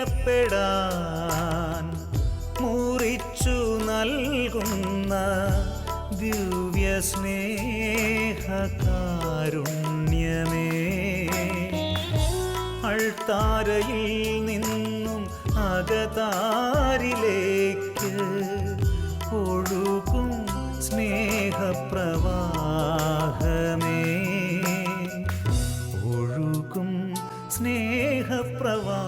പ്രിയപ്പെടാൻ മുറിച്ചു നൽകുന്ന ദിവ്യ സ്നേഹകാരുണ്യമേ, അൾത്താരയിൽ നിന്നും അകതാരിലേക്ക് ഒഴുകും സ്നേഹപ്രവാഹമേ, ഒഴുകും സ്നേഹപ്രവാഹമേ.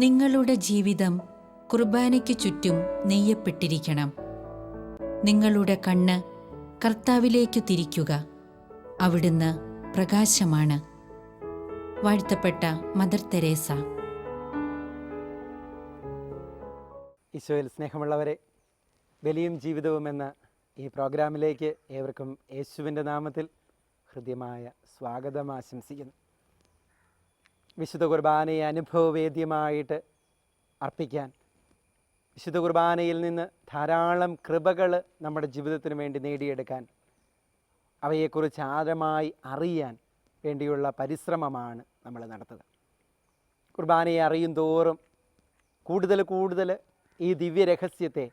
നിങ്ങളുടെ ജീവിതം കുർബാനയ്ക്ക് ചുറ്റും നെയ്യപ്പെട്ടിരിക്കണം. നിങ്ങളുടെ കണ്ണ് കർത്താവിലേക്കു തിരിക്കുക. അവിടുന്ന് പ്രകാശമാണ്. വാഴ്ത്തപ്പെട്ട മദർ തെരേസ. ഈശോയിൽ സ്നേഹമുള്ളവരെ, ബലിയും ജീവിതവും എന്ന ഈ പ്രോഗ്രാമിലേക്ക് ഏവർക്കും യേശുവിൻ്റെ നാമത്തിൽ ഹൃദ്യമായ സ്വാഗതം ആശംസിക്കുന്നു. വിശുദ്ധ കുർബാനയെ അനുഭവവേദ്യമായിട്ട് അർപ്പിക്കാൻ, വിശുദ്ധ കുർബാനയിൽ നിന്ന് ധാരാളം കൃപകൾ നമ്മുടെ ജീവിതത്തിന് വേണ്ടി നേടിയെടുക്കാൻ, അവയെക്കുറിച്ച് ആഴമായി അറിയാൻ വേണ്ടിയുള്ള പരിശ്രമമാണ് നമ്മൾ നടത്തുക. കുർബാനയെ അറിയും തോറും കൂടുതൽ കൂടുതൽ ഈ ദിവ്യരഹസ്യത്തെ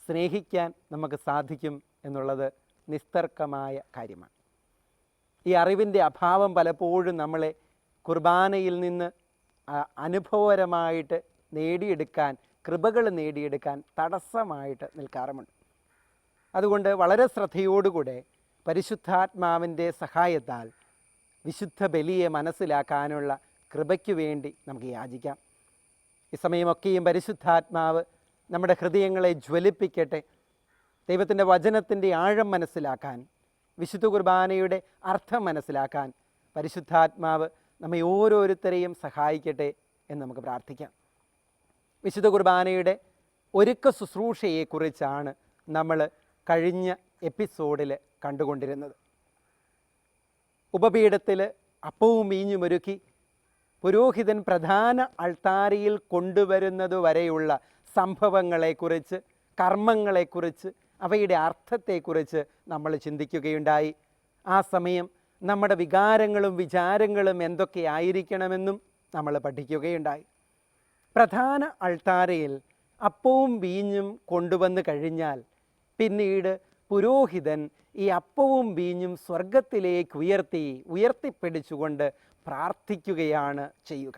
സ്നേഹിക്കാൻ നമുക്ക് സാധിക്കും എന്നുള്ളത് നിസ്തർക്കമായ കാര്യമാണ്. ഈ അറിവിൻ്റെ അഭാവം പലപ്പോഴും നമ്മളെ കുർബാനയിൽ നിന്ന് അനുഭവപരമായിട്ട് നേടിയെടുക്കാൻ, കൃപകൾ നേടിയെടുക്കാൻ തടസ്സമായിട്ട് നിൽക്കാറുമുണ്ട്. അതുകൊണ്ട് വളരെ ശ്രദ്ധയോടുകൂടെ പരിശുദ്ധാത്മാവിൻ്റെ സഹായത്താൽ വിശുദ്ധ ബലിയെ മനസ്സിലാക്കാനുള്ള കൃപയ്ക്ക് വേണ്ടി നമുക്ക് യാചിക്കാം. ഈ സമയമൊക്കെയും പരിശുദ്ധാത്മാവ് നമ്മുടെ ഹൃദയങ്ങളെ ജ്വലിപ്പിക്കട്ടെ. ദൈവത്തിൻ്റെ വചനത്തിൻ്റെ ആഴം മനസ്സിലാക്കാൻ, വിശുദ്ധ കുർബാനയുടെ അർത്ഥം മനസ്സിലാക്കാൻ പരിശുദ്ധാത്മാവ് നമ്മെ ഓരോരുത്തരെയും സഹായിക്കട്ടെ എന്ന് നമുക്ക് പ്രാർത്ഥിക്കാം. വിശുദ്ധ കുർബാനയുടെ ഒരുക്ക ശുശ്രൂഷയെക്കുറിച്ചാണ് നമ്മൾ കഴിഞ്ഞ എപ്പിസോഡിൽ കണ്ടുകൊണ്ടിരുന്നത്. ഉപപീഠത്തിൽ അപ്പവും വീഞ്ഞും ഒരുക്കി പുരോഹിതൻ പ്രധാന അൾത്താരയിൽ കൊണ്ടുവരുന്നത് വരെയുള്ള സംഭവങ്ങളെക്കുറിച്ച്, കർമ്മങ്ങളെക്കുറിച്ച്, അവയുടെ അർത്ഥത്തെക്കുറിച്ച് നമ്മൾ ചിന്തിക്കുകയുണ്ടായി. ആ സമയം നമ്മുടെ വികാരങ്ങളും വിചാരങ്ങളും എന്തൊക്കെയായിരിക്കണമെന്നും നമ്മൾ പഠിക്കുകയുണ്ടായി. പ്രധാന അൾത്താരയിൽ അപ്പവും വീഞ്ഞും കൊണ്ടുവന്ന് കഴിഞ്ഞാൽ പിന്നീട് പുരോഹിതൻ ഈ അപ്പവും വീഞ്ഞും സ്വർഗത്തിലേക്ക് ഉയർത്തിപ്പിടിച്ചുകൊണ്ട് പ്രാർത്ഥിക്കുകയാണ് ചെയ്യുക.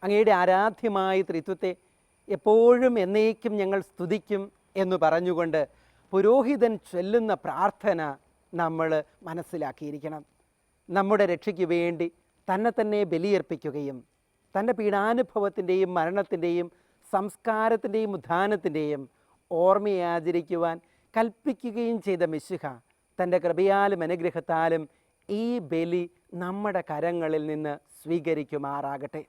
അങ്ങയുടെ ആരാധ്യമായ ത്രിത്വത്തെ എപ്പോഴും എന്നേക്കും ഞങ്ങൾ സ്തുതിക്കും എന്ന് പറഞ്ഞുകൊണ്ട് പുരോഹിതൻ ചൊല്ലുന്ന പ്രാർത്ഥന നമ്മൾ മനസ്സിലാക്കിയിരിക്കണം. നമ്മുടെ രക്ഷയ്ക്ക് വേണ്ടി തന്നെ ബലിയർപ്പിക്കുകയും തൻ്റെ പീഡാനുഭവത്തിൻ്റെയും മരണത്തിൻ്റെയും സംസ്കാരത്തിൻ്റെയും ഉത്ഥാനത്തിൻ്റെയും ഓർമ്മയാചരിക്കുവാൻ കൽപ്പിക്കുകയും ചെയ്ത മിശിഹ തൻ്റെ കൃപയാലും അനുഗ്രഹത്താലും ഈ ബലി നമ്മുടെ കരങ്ങളിൽ നിന്ന് സ്വീകരിക്കുമാറാകട്ടെ.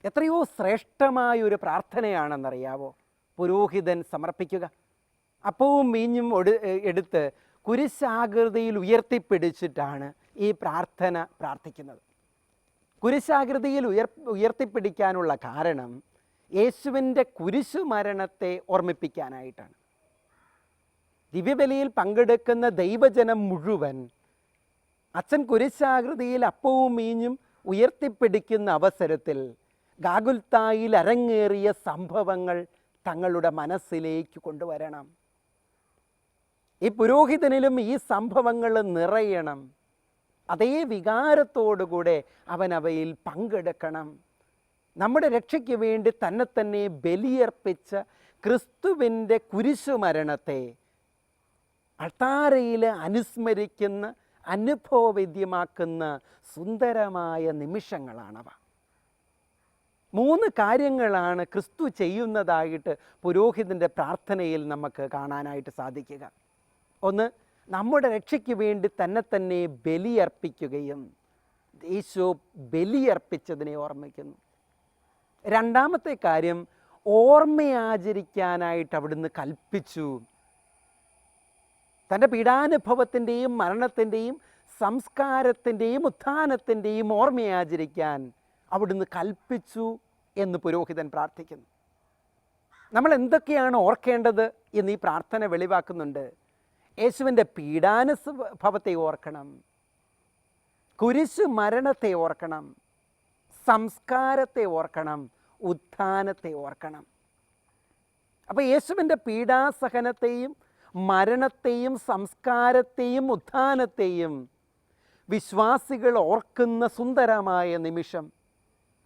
എത്രയോ ശ്രേഷ്ഠമായൊരു പ്രാർത്ഥനയാണെന്നറിയാവോ പുരോഹിതൻ സമർപ്പിക്കുക. അപ്പവും വീഞ്ഞും എടുത്ത് കുരിശാകൃതിയിൽ ഉയർത്തിപ്പിടിച്ചിട്ടാണ് ഈ പ്രാർത്ഥന പ്രാർത്ഥിക്കുന്നത്. കുരിശാകൃതിയിൽ ഉയർത്തിപ്പിടിക്കാനുള്ള കാരണം യേശുവിൻ്റെ കുരിശുമരണത്തെ ഓർമ്മിപ്പിക്കാനായിട്ടാണ്. ദിവ്യബലിയിൽ പങ്കെടുക്കുന്ന ദൈവജനം മുഴുവൻ അച്ഛൻ കുരിശാകൃതിയിൽ അപ്പവും വീഞ്ഞും ഉയർത്തിപ്പിടിക്കുന്ന അവസരത്തിൽ ഗാഗുൽത്തായിൽ അരങ്ങേറിയ സംഭവങ്ങൾ തങ്ങളുടെ മനസ്സിലേക്ക് കൊണ്ടുവരണം. ഈ പുരോഹിതനിലും ഈ സംഭവങ്ങൾ നിറയണം. അതേ വികാരത്തോടുകൂടെ അവൻ അവയിൽ പങ്കെടുക്കണം. നമ്മുടെ രക്ഷയ്ക്ക് വേണ്ടി തന്നെ ബലിയർപ്പിച്ച ക്രിസ്തുവിൻ്റെ കുരിശുമരണത്തെ അൾത്താരയിൽ അനുസ്മരിക്കുന്ന, അനുഭവവേദ്യമാക്കുന്ന സുന്ദരമായ നിമിഷങ്ങളാണവ. 3 കാര്യങ്ങളാണ് ക്രിസ്തു ചെയ്യുന്നതായിട്ട് പുരോഹിതൻ്റെ പ്രാർത്ഥനയിൽ നമുക്ക് കാണാനായിട്ട് സാധിക്കുക. ഒന്ന്, നമ്മുടെ രക്ഷയ്ക്ക് വേണ്ടി തന്നെ ബലിയർപ്പിക്കുകയും യേശു ബലിയർപ്പിച്ചതിനെ ഓർമ്മിക്കുന്നു. രണ്ടാമത്തെ കാര്യം, ഓർമ്മയാചരിക്കാനായിട്ട് അവിടുന്ന് കൽപ്പിച്ചു. തൻ്റെ പീഡാനുഭവത്തിൻ്റെയും മരണത്തിൻ്റെയും സംസ്കാരത്തിൻ്റെയും ഉത്ഥാനത്തിൻ്റെയും ഓർമ്മയാചരിക്കാൻ അവിടുന്ന് കൽപ്പിച്ചു എന്ന് പുരോഹിതൻ പ്രാർത്ഥിക്കുന്നു. നമ്മൾ എന്തൊക്കെയാണ് ഓർക്കേണ്ടത് എന്ന് ഈ പ്രാർത്ഥന വെളിവാക്കുന്നുണ്ട്. യേശുവിൻ്റെ പീഡാനുഭവത്തെ ഓർക്കണം, കുരിശു മരണത്തെ ഓർക്കണം, സംസ്കാരത്തെ ഓർക്കണം, ഉത്ഥാനത്തെ ഓർക്കണം. അപ്പോൾ യേശുവിൻ്റെ പീഡാസഹനത്തെയും മരണത്തെയും സംസ്കാരത്തെയും ഉത്ഥാനത്തെയും വിശ്വാസികൾ ഓർക്കുന്ന സുന്ദരമായ നിമിഷം.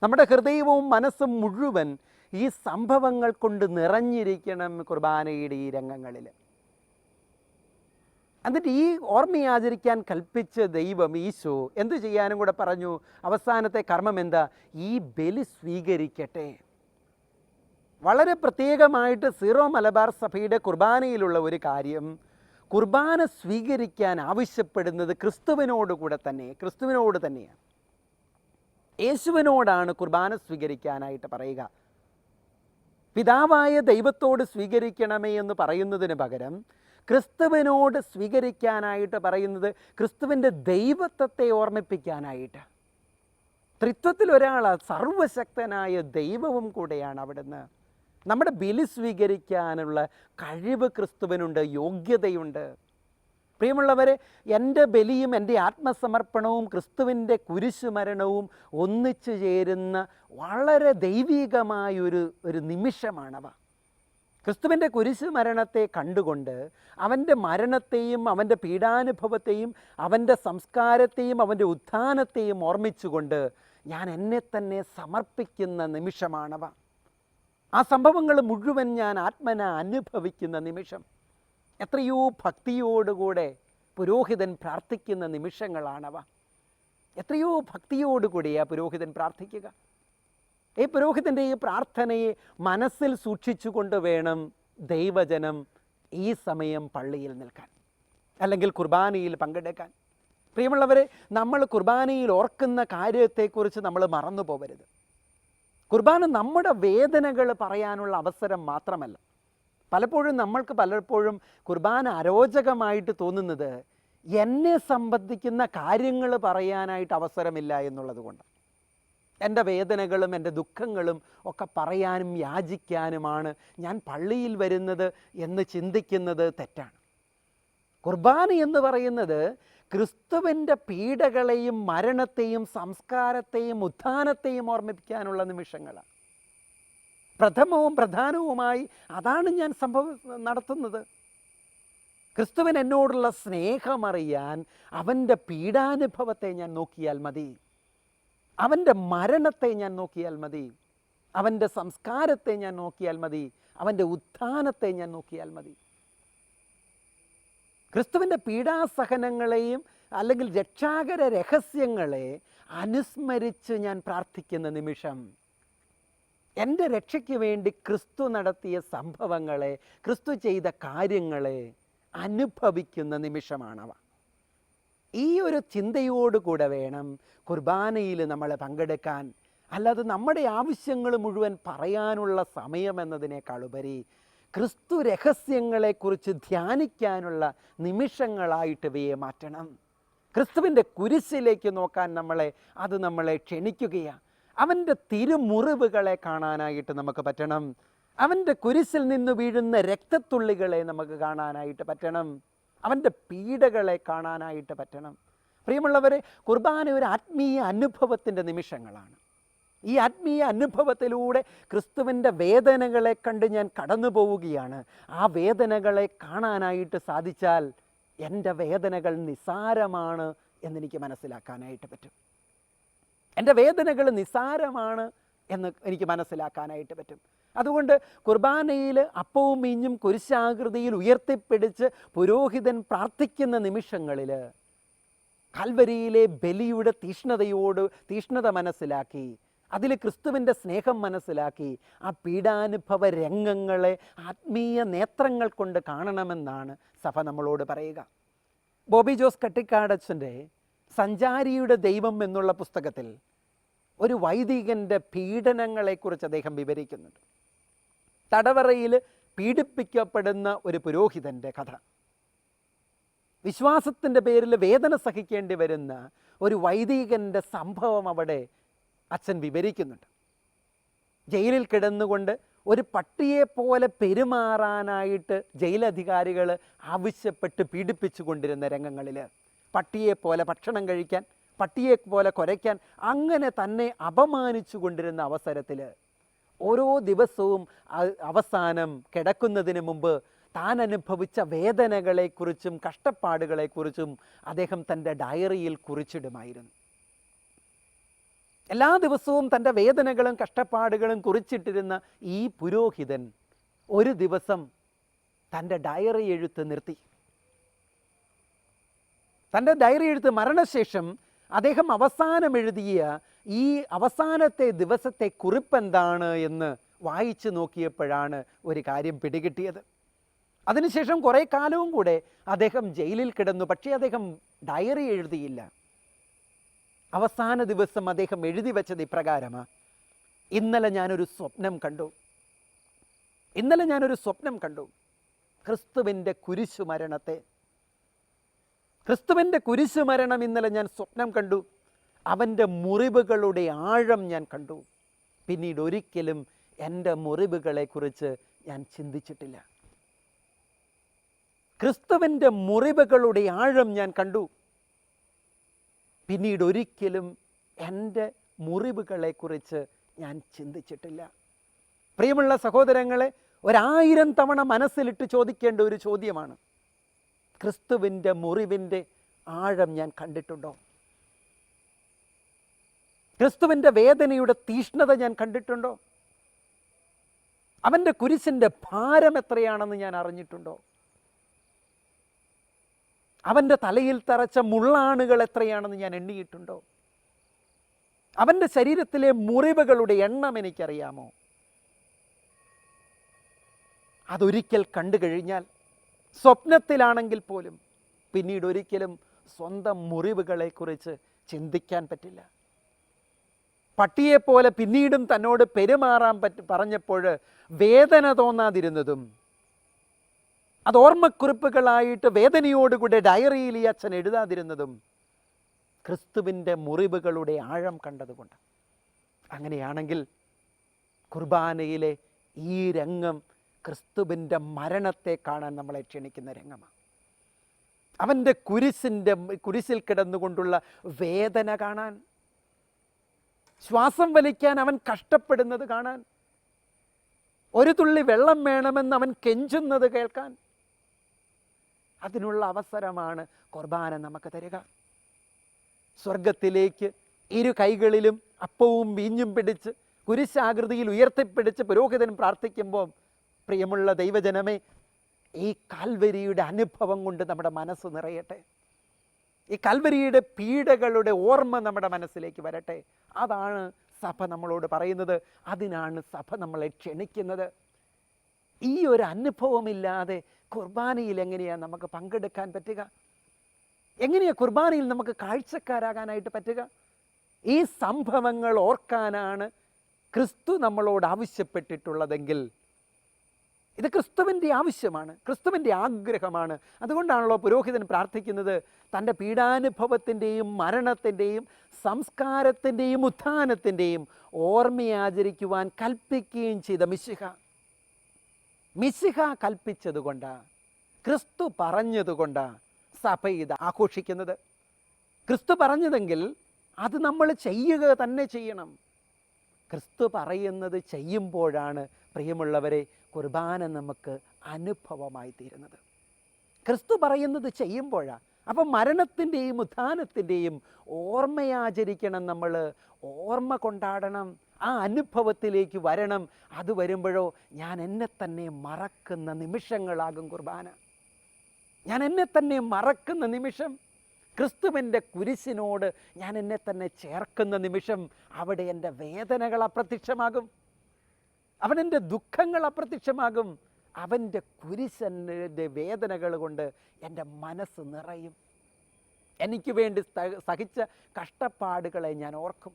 നമ്മുടെ ഹൃദയവും മനസ്സും മുഴുവൻ ഈ സംഭവങ്ങൾ കൊണ്ട് നിറഞ്ഞിരിക്കണം കുർബാനയുടെ ഈ രംഗങ്ങളിൽ. എന്നിട്ട് ഈ ഓർമ്മയാചരിക്കാൻ കൽപ്പിച്ച ദൈവം ഈശോ എന്തു ചെയ്യാനും കൂടെ പറഞ്ഞു. അവസാനത്തെ കർമ്മം എന്താ? ഈ ബലി സ്വീകരിക്കട്ടെ. വളരെ പ്രത്യേകമായിട്ട് സീറോ മലബാർ സഭയുടെ കുർബാനയിലുള്ള ഒരു കാര്യം, കുർബാന സ്വീകരിക്കാൻ ആവശ്യപ്പെടുന്നത് ക്രിസ്തുവിനോട് തന്നെയാണ്. യേശുവിനോടാണ് കുർബാന സ്വീകരിക്കാനായിട്ട് പറയുക. പിതാവായ ദൈവത്തോട് സ്വീകരിക്കണമേ എന്ന് പറയുന്നതിന് പകരം ക്രിസ്തുവിനോട് സ്വീകരിക്കാനായിട്ട് പറയുന്നത് ക്രിസ്തുവിൻ്റെ ദൈവത്വത്തെ ഓർമ്മിപ്പിക്കാനായിട്ട്. ത്രിത്വത്തിൽ ഒരാൾ സർവശക്തനായ ദൈവവും കൂടെയാണ് അവിടുന്ന്. നമ്മുടെ ബലി സ്വീകരിക്കാനുള്ള കഴിവ് ക്രിസ്തുവിനുണ്ട്, യോഗ്യതയുണ്ട്. പ്രിയമുള്ളവരെ, എൻ്റെ ബലിയും എൻ്റെ ആത്മസമർപ്പണവും ക്രിസ്തുവിൻ്റെ കുരിശുമരണവും ഒന്നിച്ചു ചേരുന്ന വളരെ ദൈവികമായൊരു നിമിഷമാണവ. ക്രിസ്തുവിൻ്റെ കുരിശുമരണത്തെ കണ്ടുകൊണ്ട് അവൻ്റെ മരണത്തെയും അവൻ്റെ പീഡാനുഭവത്തെയും അവൻ്റെ സംസ്കാരത്തെയും അവൻ്റെ ഉത്ഥാനത്തെയും ഓർമ്മിച്ചുകൊണ്ട് ഞാൻ എന്നെ തന്നെ സമർപ്പിക്കുന്ന നിമിഷമാണവ. ആ സംഭവങ്ങൾ മുഴുവൻ ഞാൻ ആത്മന അനുഭവിക്കുന്ന നിമിഷം. എത്രയോ ഭക്തിയോടുകൂടെ പുരോഹിതൻ പ്രാർത്ഥിക്കുന്ന നിമിഷങ്ങളാണവ. എത്രയോ ഭക്തിയോടുകൂടിയാണ് പുരോഹിതൻ പ്രാർത്ഥിക്കുക. ഈ പുരോഹിതൻ്റെ ഈ പ്രാർത്ഥനയെ മനസ്സിൽ സൂക്ഷിച്ചുകൊണ്ട് വേണം ദൈവജനം ഈ സമയം പള്ളിയിൽ നിൽക്കാൻ, അല്ലെങ്കിൽ കുർബാനയിൽ പങ്കെടുക്കാൻ. പ്രിയമുള്ളവരെ, നമ്മൾ കുർബാനയിൽ ഓർക്കുന്ന കാര്യത്തെക്കുറിച്ച് നമ്മൾ മറന്നു പോകരുത്. കുർബാന നമ്മുടെ വേദനകൾ പറയാനുള്ള അവസരം മാത്രമല്ല. പലപ്പോഴും കുർബാന അരോചകമായിട്ട് തോന്നുന്നത് എന്നെ സംബന്ധിക്കുന്ന കാര്യങ്ങൾ പറയാനായിട്ട് അവസരമില്ല എന്നുള്ളത് കൊണ്ട്. എൻ്റെ വേദനകളും എൻ്റെ ദുഃഖങ്ങളും ഒക്കെ പറയാനും യാചിക്കാനുമാണ് ഞാൻ പള്ളിയിൽ വരുന്നത് എന്ന് ചിന്തിക്കുന്നത് തെറ്റാണ്. കുർബാന എന്ന് പറയുന്നത് ക്രിസ്തുവിൻ്റെ പീഡകളെയും മരണത്തെയും സംസ്കാരത്തെയും ഉത്ഥാനത്തെയും ഓർമ്മിപ്പിക്കാനുള്ള നിമിഷങ്ങളാണ്. പ്രഥമവും പ്രധാനവുമായി അതാണ് ഞാൻ നടത്തുന്നത്. ക്രിസ്തുവിന് എന്നോടുള്ള സ്നേഹമറിയാൻ അവൻ്റെ പീഡാനുഭവത്തെ ഞാൻ നോക്കിയാൽ മതി, അവൻ്റെ മരണത്തെ ഞാൻ നോക്കിയാൽ മതി, അവൻ്റെ സംസ്കാരത്തെ ഞാൻ നോക്കിയാൽ മതി, അവൻ്റെ ഉത്ഥാനത്തെ ഞാൻ നോക്കിയാൽ മതി. ക്രിസ്തുവിൻ്റെ പീഡാസഹനങ്ങളെയും അല്ലെങ്കിൽ രക്ഷാകര രഹസ്യങ്ങളെ അനുസ്മരിച്ച് ഞാൻ പ്രാർത്ഥിക്കുന്ന നിമിഷം, എൻ്റെ രക്ഷയ്ക്ക് വേണ്ടി ക്രിസ്തു നടത്തിയ സംഭവങ്ങളെ, ക്രിസ്തു ചെയ്ത കാര്യങ്ങളെ അനുഭവിക്കുന്ന നിമിഷമാണവ. ഈ ഒരു ചിന്തയോടുകൂടെ വേണം കുർബാനയിൽ നമ്മൾ പങ്കെടുക്കാൻ. അല്ലാതെ നമ്മുടെ ആവശ്യങ്ങൾ മുഴുവൻ പറയാനുള്ള സമയമെന്നതിനേക്കാളുപരി ക്രിസ്തു രഹസ്യങ്ങളെക്കുറിച്ച് ധ്യാനിക്കാനുള്ള നിമിഷങ്ങളായിട്ട് ഇവയെ മാറ്റണം. ക്രിസ്തുവിൻ്റെ കുരിശിലേക്ക് നോക്കാൻ നമ്മളെ ക്ഷണിക്കുകയാണ്. അവൻ്റെ തിരുമുറിവുകളെ കാണാനായിട്ട് നമുക്ക് പറ്റണം. അവൻ്റെ കുരിശിൽ നിന്ന് വീഴുന്ന രക്തത്തുള്ളികളെ നമുക്ക് കാണാനായിട്ട് പറ്റണം. അവൻ്റെ പീഡകളെ കാണാനായിട്ട് പറ്റണം. പ്രിയമുള്ളവരെ, കുർബാന ഒരു ആത്മീയ അനുഭവത്തിൻ്റെ നിമിഷങ്ങളാണ്. ഈ ആത്മീയ അനുഭവത്തിലൂടെ ക്രിസ്തുവിൻ്റെ വേദനകളെ കണ്ട് ഞാൻ കടന്നു പോവുകയാണ്. ആ വേദനകളെ കാണാനായിട്ട് സാധിച്ചാൽ എൻ്റെ വേദനകൾ നിസ്സാരമാണ് എന്നെനിക്ക് മനസ്സിലാക്കാനായിട്ട് പറ്റും. എൻ്റെ വേദനകൾ നിസ്സാരമാണ് എന്ന് എനിക്ക് മനസ്സിലാക്കാനായിട്ട് പറ്റും. അതുകൊണ്ട് കുർബാനയിൽ അപ്പവും മീഞ്ഞും കുരിശാകൃതിയിൽ ഉയർത്തിപ്പിടിച്ച് പുരോഹിതൻ പ്രാർത്ഥിക്കുന്ന നിമിഷങ്ങളിൽ കാൽവരിയിലെ ബലിയുടെ തീഷ്ണത മനസ്സിലാക്കി, അതിൽ ക്രിസ്തുവിൻ്റെ സ്നേഹം മനസ്സിലാക്കി, ആ പീഡാനുഭവ രംഗങ്ങളെ ആത്മീയ നേത്രങ്ങൾ കൊണ്ട് കാണണമെന്നാണ് സഭ നമ്മളോട് പറയുക. ബോബി ജോസ് കട്ടിക്കാടച്ചൻ്റെ സഞ്ചാരിയുടെ ദൈവം എന്നുള്ള പുസ്തകത്തിൽ ഒരു വൈദികൻ്റെ പീഡനങ്ങളെക്കുറിച്ച് അദ്ദേഹം വിവരിക്കുന്നുണ്ട്. തടവറയിൽ പീഡിപ്പിക്കപ്പെടുന്ന ഒരു പുരോഹിതൻ്റെ കഥ, വിശ്വാസത്തിൻ്റെ പേരിൽ വേദന സഹിക്കേണ്ടി വരുന്ന ഒരു വൈദികൻ്റെ സംഭവം അവിടെ അച്ഛൻ വിവരിക്കുന്നുണ്ട്. ജയിലിൽ കിടന്നുകൊണ്ട് ഒരു പട്ടിയെപ്പോലെ പെരുമാറാനായിട്ട് ജയിലധികാരികൾ ആവശ്യപ്പെട്ട് പീഡിപ്പിച്ചു കൊണ്ടിരുന്ന രംഗങ്ങളിൽ പട്ടിയെപ്പോലെ ഭക്ഷണം കഴിക്കാൻ, പട്ടിയെപ്പോലെ കുരയ്ക്കാൻ, അങ്ങനെ തന്നെ അപമാനിച്ചു കൊണ്ടിരുന്ന അവസരത്തിൽ ഓരോ ദിവസവും അവസാനം കിടക്കുന്നതിന് മുമ്പ് താൻ അനുഭവിച്ച വേദനകളെക്കുറിച്ചും കഷ്ടപ്പാടുകളെക്കുറിച്ചും അദ്ദേഹം തൻ്റെ ഡയറിയിൽ കുറിച്ചിടുമായിരുന്നു. എല്ലാ ദിവസവും തൻ്റെ വേദനകളും കഷ്ടപ്പാടുകളും കുറിച്ചിട്ടിരുന്ന ഈ പുരോഹിതൻ ഒരു ദിവസം തൻ്റെ ഡയറി എഴുത്ത് നിർത്തി. തൻ്റെ ഡയറി എഴുത്ത് മരണശേഷം അദ്ദേഹം അവസാനം എഴുതിയ ഈ അവസാനത്തെ ദിവസത്തെ കുറിപ്പെന്താണ് എന്ന് വായിച്ചു നോക്കിയപ്പോഴാണ് ഒരു കാര്യം പിടികിട്ടിയത്. അതിനുശേഷം കുറേ കാലവും കൂടെ അദ്ദേഹം ജയിലിൽ കിടന്നു. പക്ഷേ അദ്ദേഹം ഡയറി എഴുതിയില്ല. അവസാന ദിവസം അദ്ദേഹം എഴുതി വെച്ചത് ഇപ്രകാരമാണ്: ഇന്നലെ ഞാനൊരു സ്വപ്നം കണ്ടു. ക്രിസ്തുവിൻ്റെ കുരിശുമരണം ഇന്നലെ ഞാൻ സ്വപ്നം കണ്ടു. അവൻ്റെ മുറിവുകളുടെ ആഴം ഞാൻ കണ്ടു. പിന്നീട് ഒരിക്കലും എൻ്റെ മുറിവുകളെക്കുറിച്ച് ഞാൻ ചിന്തിച്ചിട്ടില്ല. ക്രിസ്തുവിൻ്റെ മുറിവുകളുടെ ആഴം ഞാൻ കണ്ടു. പിന്നീട് ഒരിക്കലും എൻ്റെ മുറിവുകളെക്കുറിച്ച് ഞാൻ ചിന്തിച്ചിട്ടില്ല. പ്രിയമുള്ള സഹോദരങ്ങളെ, 1000 തവണ മനസ്സിലിട്ട് ചോദിക്കേണ്ട ഒരു ചോദ്യമാണ്: ക്രിസ്തുവിൻ്റെ മുറിവിൻ്റെ ആഴം ഞാൻ കണ്ടിട്ടുണ്ടോ? ക്രിസ്തുവിൻ്റെ വേദനയുടെ തീഷ്ണത ഞാൻ കണ്ടിട്ടുണ്ടോ? അവൻ്റെ കുരിശിൻ്റെ ഭാരം എത്രയാണെന്ന് ഞാൻ അറിഞ്ഞിട്ടുണ്ടോ? അവൻ്റെ തലയിൽ തറച്ച മുള്ളാണുകൾ എത്രയാണെന്ന് ഞാൻ എണ്ണിയിട്ടുണ്ടോ? അവൻ്റെ ശരീരത്തിലെ മുറിവുകളുടെ എണ്ണം എനിക്കറിയാമോ? അതൊരിക്കൽ കണ്ടു കഴിഞ്ഞാൽ, സ്വപ്നത്തിലാണെങ്കിൽ പോലും, പിന്നീട് ഒരിക്കലും സ്വന്തം മുറിവുകളെക്കുറിച്ച് ചിന്തിക്കാൻ പറ്റില്ല. പട്ടിയെപ്പോലെ പിന്നീടും തന്നോട് പെരുമാറാൻ പറഞ്ഞപ്പോൾ വേദന തോന്നാതിരുന്നതും, അത് ഓർമ്മക്കുറിപ്പുകളായിട്ട് വേദനയോടുകൂടെ ഡയറിയിൽ ഈ അച്ഛൻ എഴുതാതിരുന്നതും ക്രിസ്തുവിൻ്റെ മുറിവുകളുടെ ആഴം കണ്ടതുകൊണ്ട്. അങ്ങനെയാണെങ്കിൽ കുർബാനയിലെ ഈ രംഗം ക്രിസ്തുവിൻ്റെ മരണത്തെ കാണാൻ നമ്മളെ ക്ഷണിക്കുന്ന രംഗമാണ്. അവൻ്റെ കുരിശിൽ കിടന്നുകൊണ്ടുള്ള വേദന കാണാൻ, ശ്വാസം വലിക്കാൻ അവൻ കഷ്ടപ്പെടുന്നത് കാണാൻ, ഒരു തുള്ളി വെള്ളം വേണമെന്ന് അവൻ കെഞ്ചുന്നത് കേൾക്കാൻ, അതിനുള്ള അവസരമാണ് കുർബാന നമുക്ക് തരിക. സ്വർഗത്തിലേക്ക് ഇരു കൈകളിലും അപ്പവും വീഞ്ഞും പിടിച്ച് കുരിശാകൃതിയിൽ ഉയർത്തിപ്പിടിച്ച് പുരോഹിതൻ പ്രാർത്ഥിക്കുമ്പോൾ, പ്രിയമുള്ള ദൈവജനമേ, ഈ കാൽവരിയുടെ അനുഭവം കൊണ്ട് നമ്മുടെ മനസ്സ് നിറയട്ടെ. ഈ കാൽവരിയുടെ പീഡകളുടെ ഓർമ്മ നമ്മുടെ മനസ്സിലേക്ക് വരട്ടെ. അതാണ് സഭ നമ്മളോട് പറയുന്നത്. അതിനാണ് സഭ നമ്മളെ ക്ഷണിക്കുന്നത്. ഈ ഒരു അനുഭവമില്ലാതെ കുർബാനയിൽ എങ്ങനെയാണ് നമുക്ക് പങ്കെടുക്കാൻ പറ്റുക? എങ്ങനെയാണ് കുർബാനയിൽ നമുക്ക് കാഴ്ചക്കാരാകാനായിട്ട് പറ്റുക? ഈ സംഭവങ്ങൾ ഓർക്കാനാണ് ക്രിസ്തു നമ്മളോട് ആവശ്യപ്പെട്ടിട്ടുള്ളതെങ്കിൽ ഇത് ക്രിസ്തുവിൻ്റെ ആവശ്യമാണ്, ക്രിസ്തുവിൻ്റെ ആഗ്രഹമാണ്. അതുകൊണ്ടാണല്ലോ പുരോഹിതൻ പ്രാർത്ഥിക്കുന്നത്, തൻ്റെ പീഡാനുഭവത്തിൻ്റെയും മരണത്തിൻ്റെയും സംസ്കാരത്തിൻ്റെയും ഉത്ഥാനത്തിൻ്റെയും ഓർമ്മയാചരിക്കുവാൻ കൽപ്പിക്കുകയും ചെയ്ത മിശിഹ കൽപ്പിച്ചതുകൊണ്ടാണ്, ക്രിസ്തു പറഞ്ഞതുകൊണ്ടാണ് സഭ ഇത് ആഘോഷിക്കുന്നത്. ക്രിസ്തു പറഞ്ഞതെങ്കിൽ അത് നമ്മൾ ചെയ്യുക തന്നെ ചെയ്യണം. ക്രിസ്തു പറയുന്നത് ചെയ്യുമ്പോഴാണ്, പ്രിയമുള്ളവരെ, കുർബാന നമുക്ക് അനുഭവമായി തീരുന്നത്. ക്രിസ്തു പറയുന്നത് ചെയ്യുമ്പോഴാണ്. അപ്പം മരണത്തിൻ്റെയും ഉത്ഥാനത്തിൻ്റെയും ഓർമ്മയാചരിക്കണം, നമ്മൾ ഓർമ്മ കൊണ്ടാടണം, ആ അനുഭവത്തിലേക്ക് വരണം. അത് വരുമ്പോഴോ ഞാൻ എന്നെ തന്നെ മറക്കുന്ന നിമിഷങ്ങളാകും കുർബാന. ഞാൻ എന്നെ തന്നെ മറക്കുന്ന നിമിഷം, ക്രിസ്തുവിൻ്റെ കുരിശിനോട് ഞാൻ എന്നെ തന്നെ ചേർക്കുന്ന നിമിഷം, അവിടെ എൻ്റെ വേദനകൾ അപ്രത്യക്ഷമാകും, അവനെൻ്റെ ദുഃഖങ്ങൾ അപ്രത്യക്ഷമാകും. അവൻ്റെ കുരിശൻ്റെ വേദനകൾ കൊണ്ട് എൻ്റെ മനസ്സ് നിറയും. എനിക്ക് വേണ്ടി സഹിച്ച കഷ്ടപ്പാടുകളെ ഞാൻ ഓർക്കും.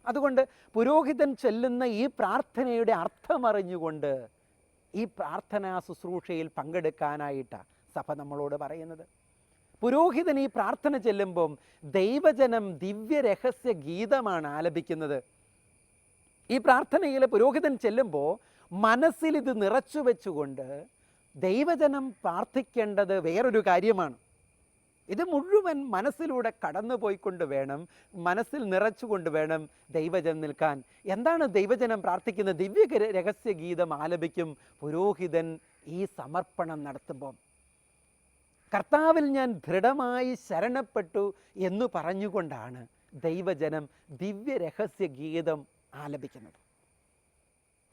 അതുകൊണ്ട് പുരോഹിതൻ ചൊല്ലുന്ന ഈ പ്രാർത്ഥനയുടെ അർത്ഥമറിഞ്ഞുകൊണ്ട് ഈ പ്രാർത്ഥനാ ശുശ്രൂഷയിൽ പങ്കെടുക്കാനായിട്ടാണ് സഭ നമ്മളോട് പറയുന്നത്. പുരോഹിതൻ ഈ പ്രാർത്ഥന ചെല്ലുമ്പം ദൈവജനം ദിവ്യരഹസ്യ ഗീതമാണ് ആലപിക്കുന്നത്. ഈ പ്രാർത്ഥനയിൽ പുരോഹിതൻ ചെല്ലുമ്പോൾ മനസ്സിൽ ഇത് നിറച്ചു വെച്ചുകൊണ്ട് ദൈവജനം പ്രാർത്ഥിക്കേണ്ടത് വേറൊരു കാര്യമാണ്. ഇത് മുഴുവൻ മനസ്സിലൂടെ കടന്നു പോയിക്കൊണ്ട് വേണം, മനസ്സിൽ നിറച്ചുകൊണ്ട് വേണം ദൈവജനം നിൽക്കാൻ. എന്താണ് ദൈവജനം പ്രാർത്ഥിക്കുന്നത്? ദിവ്യ രഹസ്യഗീതം ആലപിക്കും പുരോഹിതൻ ഈ സമർപ്പണം നടത്തുമ്പോൾ. കർത്താവിൽ ഞാൻ ദൃഢമായി ശരണപ്പെട്ടു എന്ന് പറഞ്ഞുകൊണ്ടാണ് ദൈവജനം ദിവ്യ രഹസ്യഗീതം ആലപിക്കുന്നത്.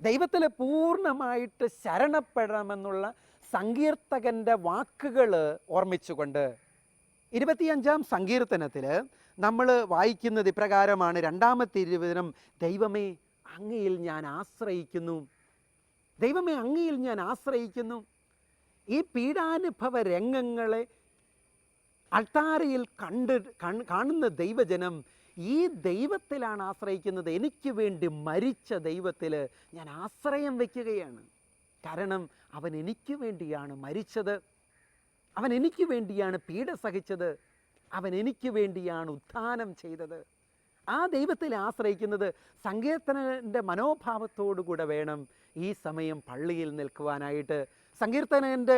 ദൈവത്തിൽ പൂർണ്ണമായിട്ട് ശരണപ്പെടണമെന്നുള്ള സങ്കീർത്തകൻ്റെ വാക്കുകൾ ഓർമ്മിച്ചുകൊണ്ട് 25-ാം സങ്കീർത്തനത്തിൽ നമ്മൾ വായിക്കുന്നത് ഇപ്രകാരമാണ്. 2-ാമത്തെ തിരുവചനം, ദൈവമേ അങ്ങയിൽ ഞാൻ ആശ്രയിക്കുന്നു, ദൈവമേ അങ്ങയിൽ ഞാൻ ആശ്രയിക്കുന്നു. ഈ പീഡാനുഭവ രംഗങ്ങളെ അൾത്താരയിൽ കാണുന്ന ദൈവജനം ഈ ദൈവത്തിലാണ് ആശ്രയിക്കുന്നത്. എനിക്ക് വേണ്ടി മരിച്ച ദൈവത്തിൽ ഞാൻ ആശ്രയം വയ്ക്കുകയാണ്. കാരണം അവൻ എനിക്ക് വേണ്ടിയാണ് മരിച്ചത്, അവൻ എനിക്ക് വേണ്ടിയാണ് പീഡ സഹിച്ചത്, അവൻ എനിക്ക് വേണ്ടിയാണ് ഉത്ഥാനം ചെയ്തത്. ആ ദൈവത്തിൽ ആശ്രയിക്കുന്നത് സങ്കീർത്തനൻ്റെ മനോഭാവത്തോടുകൂടെ വേണം ഈ സമയം പള്ളിയിൽ നിൽക്കുവാനായിട്ട്. സങ്കീർത്തനൻ്റെ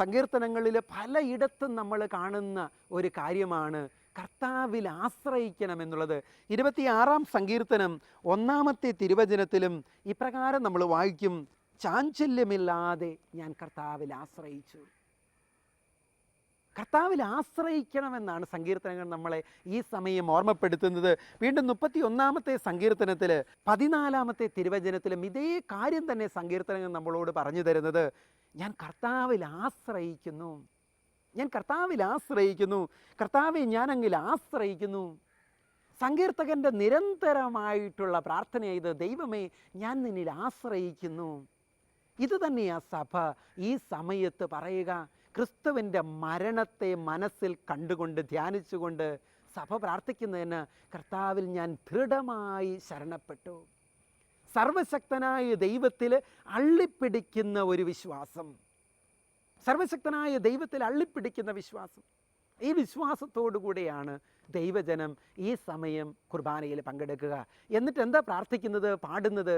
സങ്കീർത്തനങ്ങളിൽ പലയിടത്തും നമ്മൾ കാണുന്ന ഒരു കാര്യമാണ് കർത്താവിൽ ആശ്രയിക്കണമെന്നുള്ളത്. 26-ാം സങ്കീർത്തനം 1-ാമത്തെ തിരുവചനത്തിലും ഇപ്രകാരം നമ്മൾ വായിക്കും, ചാഞ്ചല്യമില്ലാതെ ഞാൻ കർത്താവിൽ ആശ്രയിച്ചു. കർത്താവിൽ ആശ്രയിക്കണമെന്നാണ് സങ്കീർത്തനങ്ങൾ നമ്മളെ ഈ സമയം ഓർമ്മപ്പെടുത്തുന്നത്. വീണ്ടും 31-ാമത്തെ സങ്കീർത്തനത്തിൽ 14-ാമത്തെ തിരുവചനത്തിലും ഇതേ കാര്യം തന്നെ സങ്കീർത്തനങ്ങൾ നമ്മളോട് പറഞ്ഞു തരുന്നത്. ഞാൻ കർത്താവിൽ ആശ്രയിക്കുന്നു, ഞാൻ കർത്താവിൽ ആശ്രയിക്കുന്നു, കർത്താവെ ഞാൻ അങ്ങിൽ ആശ്രയിക്കുന്നു. സങ്കീർത്തകൻ്റെ നിരന്തരമായിട്ടുള്ള പ്രാർത്ഥനയായത്, ദൈവമേ ഞാൻ നിന്നിൽ ആശ്രയിക്കുന്നു. ഇത് തന്നെയാണ് സഭ ഈ സമയത്ത് പറയുക. ക്രിസ്തുവിൻ്റെ മരണത്തെ മനസ്സിൽ കണ്ടുകൊണ്ട് ധ്യാനിച്ചുകൊണ്ട് സഭ പ്രാർത്ഥിക്കുന്നതിന്, കർത്താവിൽ ഞാൻ ദൃഢമായി ശരണപ്പെട്ടു. സർവശക്തനായ ദൈവത്തിൽ അള്ളിപ്പിടിക്കുന്ന ഒരു വിശ്വാസം, സർവശക്തനായ ദൈവത്തിൽ അള്ളിപ്പിടിക്കുന്ന വിശ്വാസം, ഈ വിശ്വാസത്തോടു കൂടെയാണ് ദൈവജനം ഈ സമയം കുർബാനയിൽ പങ്കെടുക്കുക. എന്നിട്ട് എന്താ പ്രാർത്ഥിക്കുന്നത്, പാടുന്നത്?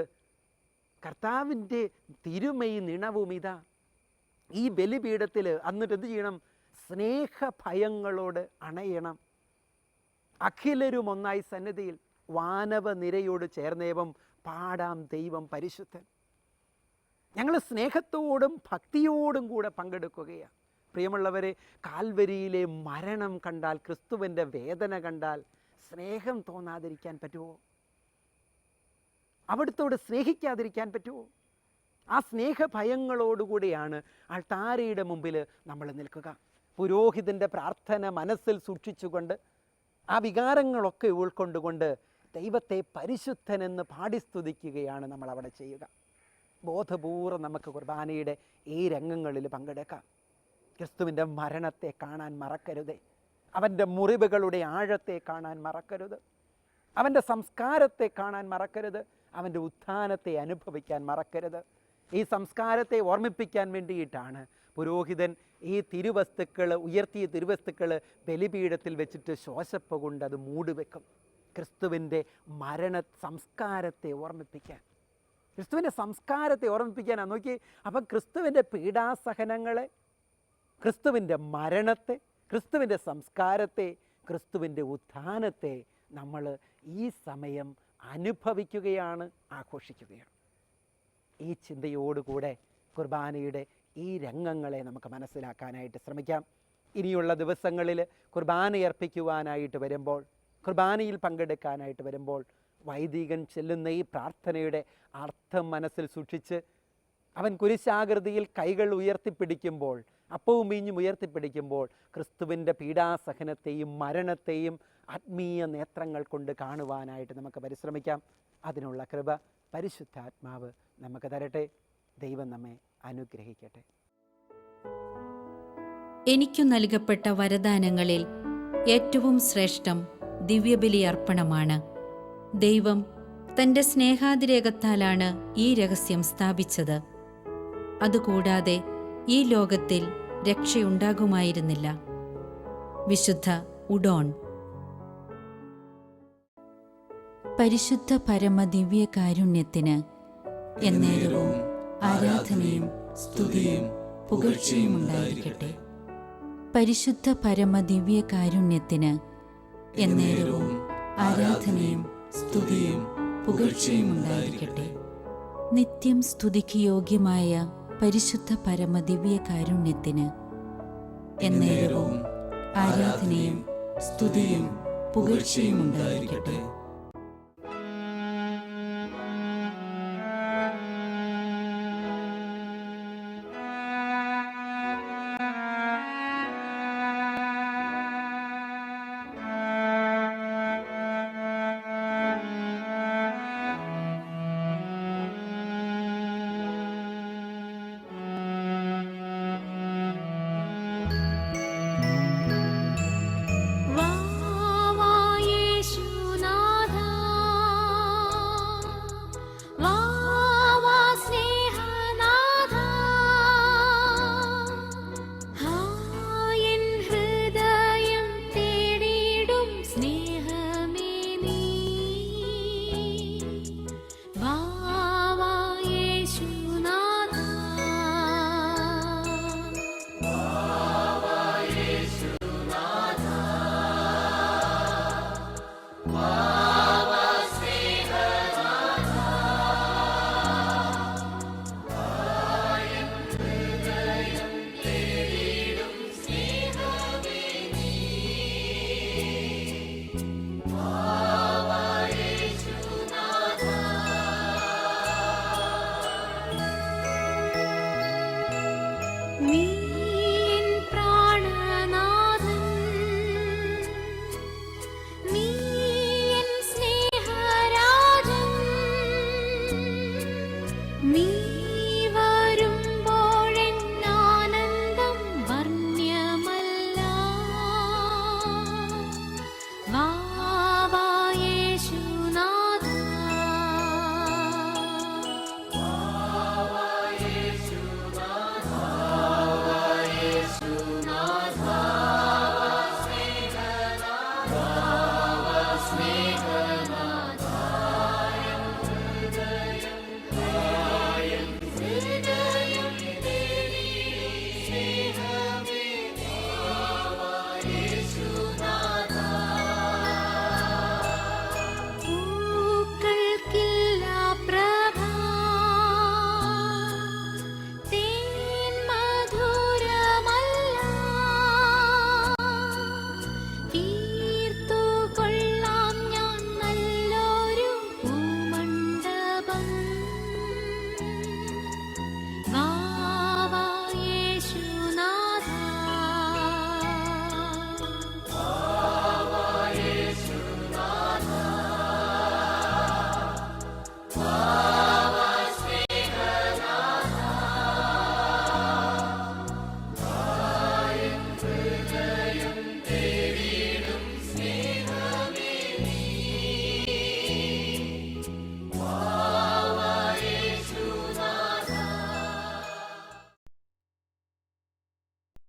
കർത്താവിൻ്റെ തിരുമൈ നിണവുമിതാ. ഈ ബലിപീഠത്തിൽ എന്നിട്ട് എന്ത് ചെയ്യണം? സ്നേഹഭയങ്ങളോട് അണയണം. അഖിലരും ഒന്നായി സന്നിധിയിൽ വാനവ നിരയോട് ചേർന്നേവം പാടാം ദൈവം പരിശുദ്ധൻ. ഞങ്ങൾ സ്നേഹത്തോടും ഭക്തിയോടും കൂടെ പങ്കെടുക്കുകയാണ്. പ്രിയമുള്ളവരെ, കാൽവരിയിലെ മരണം കണ്ടാൽ, ക്രിസ്തുവിൻ്റെ വേദന കണ്ടാൽ സ്നേഹം തോന്നാതിരിക്കാൻ പറ്റുമോ? അവിടുത്തോട് സ്നേഹിക്കാതിരിക്കാൻ പറ്റുമോ? ആ സ്നേഹഭയങ്ങളോടുകൂടിയാണ് അൾത്താരയുടെ മുമ്പിൽ നമ്മൾ നിൽക്കുക. പുരോഹിതൻ്റെ പ്രാർത്ഥന മനസ്സിൽ സൂക്ഷിച്ചുകൊണ്ട് ആ വികാരങ്ങളൊക്കെ ഉൾക്കൊണ്ടുകൊണ്ട് ദൈവത്തെ പരിശുദ്ധനെന്ന് പാടി സ്തുതിക്കുകയാണ് നമ്മൾ അവിടെ ചെയ്യുക. ബോധപൂർവ്വം നമുക്ക് കുർബാനയുടെ ഈ രംഗങ്ങളിൽ പങ്കെടുക്കാം. ക്രിസ്തുവിൻ്റെ മരണത്തെ കാണാൻ മറക്കരുത്, അവൻ്റെ മുറിവുകളുടെ ആഴത്തെ കാണാൻ മറക്കരുത്, അവൻ്റെ സംസ്കാരത്തെ കാണാൻ മറക്കരുത്, അവൻ്റെ ഉത്ഥാനത്തെ അനുഭവിക്കാൻ മറക്കരുത്. ഈ സംസ്കാരത്തെ ഓർമ്മിപ്പിക്കാൻ വേണ്ടിയിട്ടാണ് പുരോഹിതൻ ഈ തിരുവസ്തുക്കൾ, ഉയർത്തിയ തിരുവസ്തുക്കൾ ബലിപീഠത്തിൽ വെച്ചിട്ട് ശോശപ്പ കൊണ്ട് അത് മൂടിവെക്കും. ക്രിസ്തുവിൻ്റെ മരണ സംസ്കാരത്തെ ഓർമ്മിപ്പിക്കാൻ, ക്രിസ്തുവിൻ്റെ സംസ്കാരത്തെ ഓർമ്മിപ്പിക്കാനാണ്. നോക്കി, അപ്പം ക്രിസ്തുവിൻ്റെ പീഡാസഹനങ്ങളെ, ക്രിസ്തുവിൻ്റെ മരണത്തെ, ക്രിസ്തുവിൻ്റെ സംസ്കാരത്തെ, ക്രിസ്തുവിൻ്റെ ഉത്ഥാനത്തെ നമ്മൾ ഈ സമയം അനുഭവിക്കുകയാണ്, ആഘോഷിക്കുകയാണ്. ഈ ചിന്തയോടുകൂടെ കുർബാനയുടെ ഈ രംഗങ്ങളെ നമുക്ക് മനസ്സിലാക്കാനായിട്ട് ശ്രമിക്കാം. ഇനിയുള്ള ദിവസങ്ങളിൽ കുർബാനയർപ്പിക്കുവാനായിട്ട് വരുമ്പോൾ, കുർബാനയിൽ പങ്കെടുക്കാനായിട്ട് വരുമ്പോൾ, വൈദികൻ ചെല്ലുന്ന ഈ പ്രാർത്ഥനയുടെ അർത്ഥം മനസ്സിൽ സൂക്ഷിച്ച് അവൻ കുരിശാകൃതിയിൽ കൈകൾ ഉയർത്തിപ്പിടിക്കുമ്പോൾ, അപ്പവും വീഞ്ഞും ഉയർത്തിപ്പിടിക്കുമ്പോൾ ക്രിസ്തുവിൻ്റെ പീഡാസഹനത്തെയും മരണത്തെയും ആത്മീയ നേത്രങ്ങൾ കൊണ്ട് കാണുവാനായിട്ട് നമുക്ക് പരിശ്രമിക്കാം. അതിനുള്ള കൃപ പരിശുദ്ധാത്മാവ് നമുക്ക് തരട്ടെ. ദൈവം നമ്മെ അനുഗ്രഹിക്കട്ടെ. എനിക്കു നൽകപ്പെട്ട വരദാനങ്ങളിൽ ഏറ്റവും ശ്രേഷ്ഠം ദിവ്യബലി അർപ്പണമാണ്. ദൈവം തൻ്റെ സ്നേഹാതിരേകത്താലാണ് ഈ രഹസ്യം സ്ഥാപിച്ചത്. അതുകൂടാതെ ഈ ലോകത്തിൽ രക്ഷയുണ്ടാകുമായിരുന്നില്ല. വിശുദ്ധ ഉഡോൺ. പരിശുദ്ധ പരമ ദിവ്യ കാരുണ്യത്തിന് എന്നേരവും ആരാധനയും സ്തുതിയും പുകഴ്ചയും ഉണ്ടായിരിക്കട്ടെ. പരിശുദ്ധ പരമ ദിവ്യ കാരുണ്യത്തിന് എന്നേരവും ആരാധനയും സ്തുതിയും പുകഴ്ചയും ഉണ്ടായിരിക്കട്ടെ. നിത്യം സ്തുതിക്ക് യോഗ്യമായ പരിശുദ്ധ പരമ ദിവ്യ കാരുണ്യത്തിന് എന്നേരവും ആരാധനയും സ്തുതിയും പുകഴ്ചയും ഉണ്ടായിരിക്കട്ടെ.